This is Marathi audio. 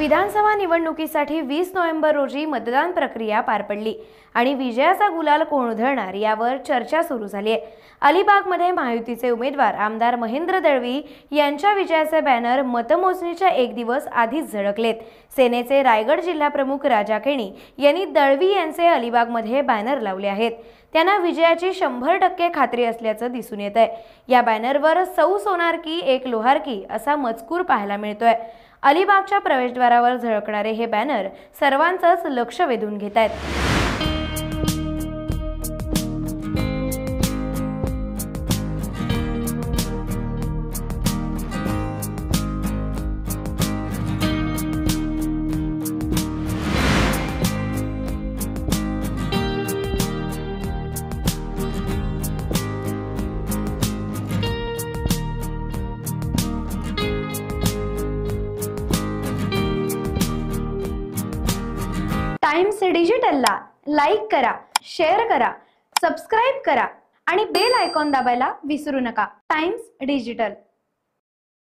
विधानसभा निवडणुकीसाठी 20 नोव्हेंबर रोजी मतदान प्रक्रिया पार पडली आणि विजयाचा गुलाल कोण उधळणार यावर चर्चा सुरू झाली आहे। अलिबागमध्ये महायुतीचे उमेदवार आमदार महेंद्र दळवी यांच्या विजयाचे बॅनर मतमोजणीच्या एक दिवस आधीच झळकलेत। सेनेचे रायगड जिल्हा प्रमुख राजा केणी यांनी दळवी यांचे अलिबागमध्ये बॅनर लावले आहेत। त्यांना विजयाची 100% खात्री असल्याचं दिसून येत आहे। या बॅनरवर सौ सोनार की एक लोहार की असा मजकूर पाहायला मिळतोय। अलिबागच्या प्रवेशद्वारावर झळकणारे हे बॅनर सर्वांचंच लक्ष वेधून घेत आहेत। टाइम्स डिजिटलला लाईक करा, शेअर करा, सबस्क्राइब करा आणि बेल आयकॉन दाबायला विसरू नका। Times digital.